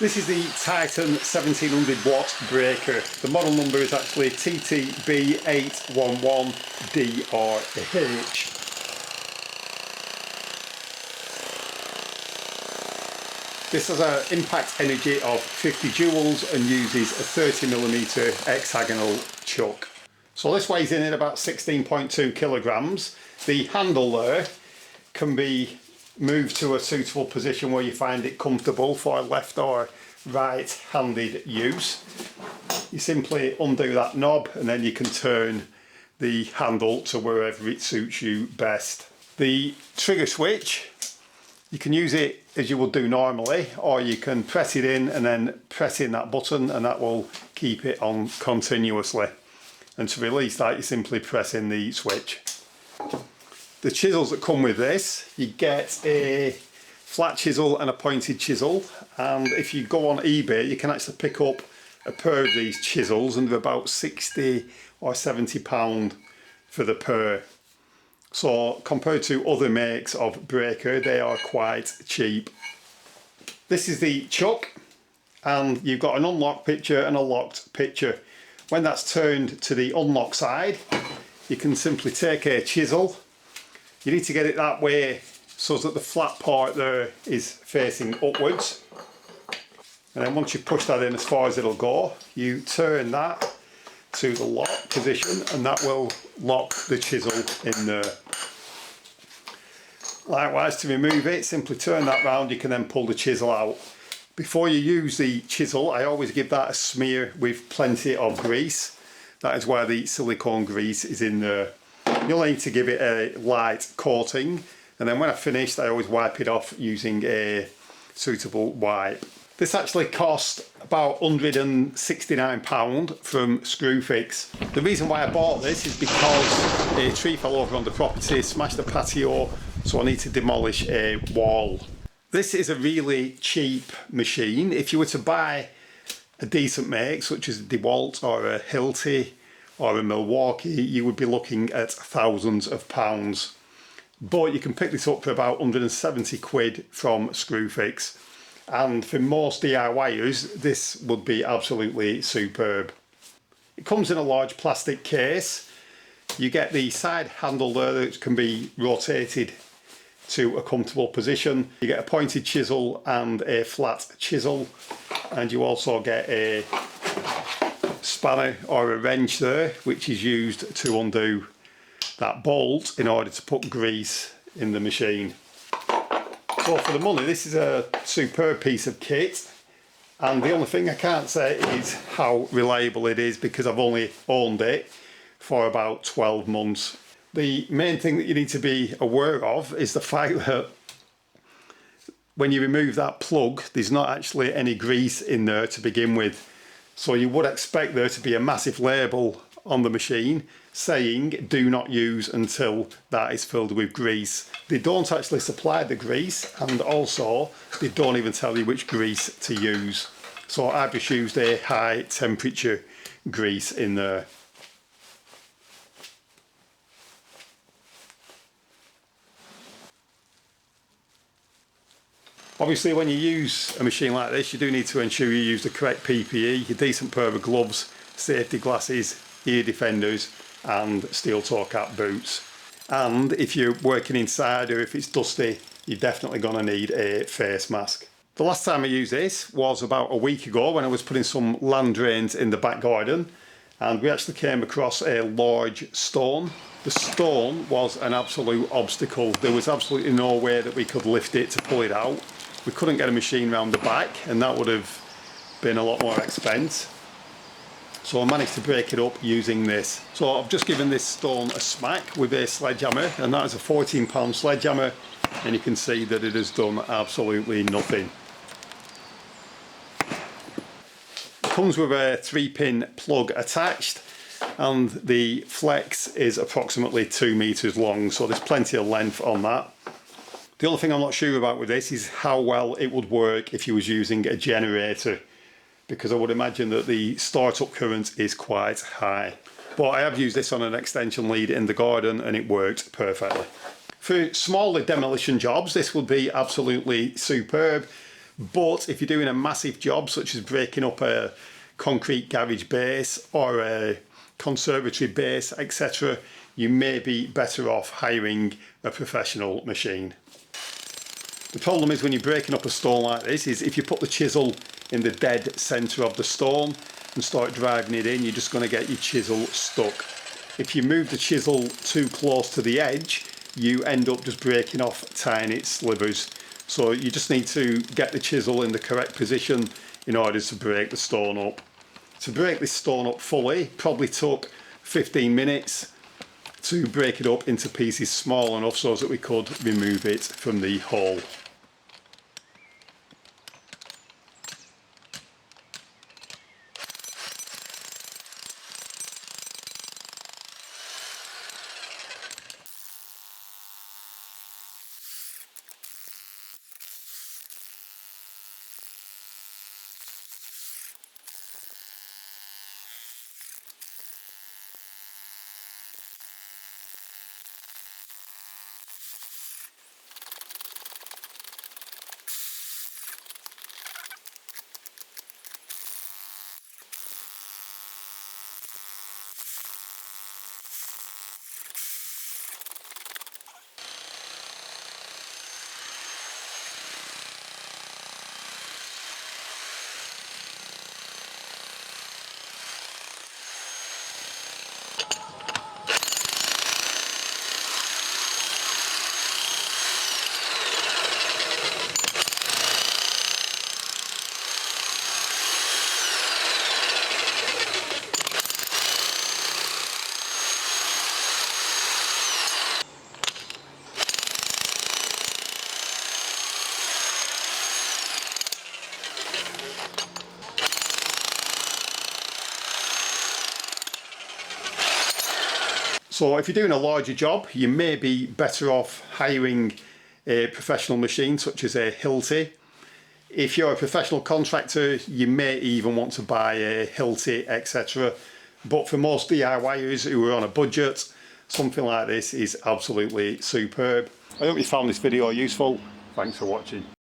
This is the Titan 1700 watt breaker. The model number is actually TTB811DRH. This has an impact energy of 50 joules and uses a 30mm hexagonal chuck. So this weighs in at about 16.2 kilograms. The handle there can be moved to a suitable position where you find it comfortable for left or right-handed use. You simply undo that knob and then you can turn the handle to wherever it suits you best. The trigger switch, you can use it as you would do normally, or you can press it in and then press in that button and that will keep it on continuously. And to release that, you simply press in the switch. The chisels that come with this, you get a flat chisel and a pointed chisel, and if you go on eBay you can actually pick up a pair of these chisels and they're about 60 or 70 pound for the pair. So compared to other makes of breaker, they are quite cheap. This is the chuck, and you've got an unlocked picture and a locked picture. When that's turned to the unlock side, you can simply take a chisel. You need to get it that way so that the flat part there is facing upwards. And then once you push that in as far as it'll go, you turn that to the lock position and that will lock the chisel in there. Likewise, to remove it, simply turn that round, you can then pull the chisel out. Before you use the chisel, I always give that a smear with plenty of grease. That is where the silicone grease is in there. You'll need to give it a light coating, and then when I've finished I always wipe it off using a suitable wipe. This actually cost about £169 from Screwfix. The reason why I bought this is because a tree fell over on the property, smashed the patio, so I need to demolish a wall. This is a really cheap machine. If you were to buy a decent make such as a DeWalt or a Hilti or a Milwaukee, you would be looking at thousands of pounds. But you can pick this up for about 170 quid from Screwfix. And for most DIYers, this would be absolutely superb. It comes in a large plastic case. You get the side handle there that can be rotated to a comfortable position. You get a pointed chisel and a flat chisel. And you also get a spanner or a wrench there, which is used to undo that bolt in order to put grease in the machine. So for the money, this is a superb piece of kit, and the only thing I can't say is how reliable it is because I've only owned it for about 12 months. The main thing that you need to be aware of is the fact that when you remove that plug, there's not actually any grease in there to begin with. So you would expect there to be a massive label on the machine saying do not use until that is filled with grease. They don't actually supply the grease, and also they don't even tell you which grease to use. So I've just used a high temperature grease in there. Obviously when you use a machine like this, you do need to ensure you use the correct PPE, a decent pair of gloves, safety glasses, ear defenders and steel toe cap boots. And if you're working inside or if it's dusty, you're definitely going to need a face mask. The last time I used this was about a week ago when I was putting some land drains in the back garden, and we actually came across a large stone. The stone was an absolute obstacle. There was absolutely no way that we could lift it to pull it out. We couldn't get a machine round the back, and that would have been a lot more expense. So I managed to break it up using this. So I've just given this stone a smack with a sledgehammer, and that is a 14-pound sledgehammer, and you can see that it has done absolutely nothing. It comes with a 3-pin plug attached, and the flex is approximately 2 meters long, so there's plenty of length on that. The only thing I'm not sure about with this is how well it would work if you was using a generator, because I would imagine that the startup current is quite high. But I have used this on an extension lead in the garden and it worked perfectly. For smaller demolition jobs, this would be absolutely superb. But if you're doing a massive job, such as breaking up a concrete garage base or a conservatory base, etc., you may be better off hiring a professional machine. The problem is when you're breaking up a stone like this is if you put the chisel in the dead centre of the stone and start driving it in, you're just going to get your chisel stuck. If you move the chisel too close to the edge, you end up just breaking off tiny slivers. So you just need to get the chisel in the correct position in order to break the stone up. To break this stone up fully probably took 15 minutes to break it up into pieces small enough so that we could remove it from the hole. So if you're doing a larger job, you may be better off hiring a professional machine such as a Hilti. If you're a professional contractor, you may even want to buy a Hilti, etc. But for most DIYers who are on a budget, something like this is absolutely superb. I hope you found this video useful. Thanks for watching.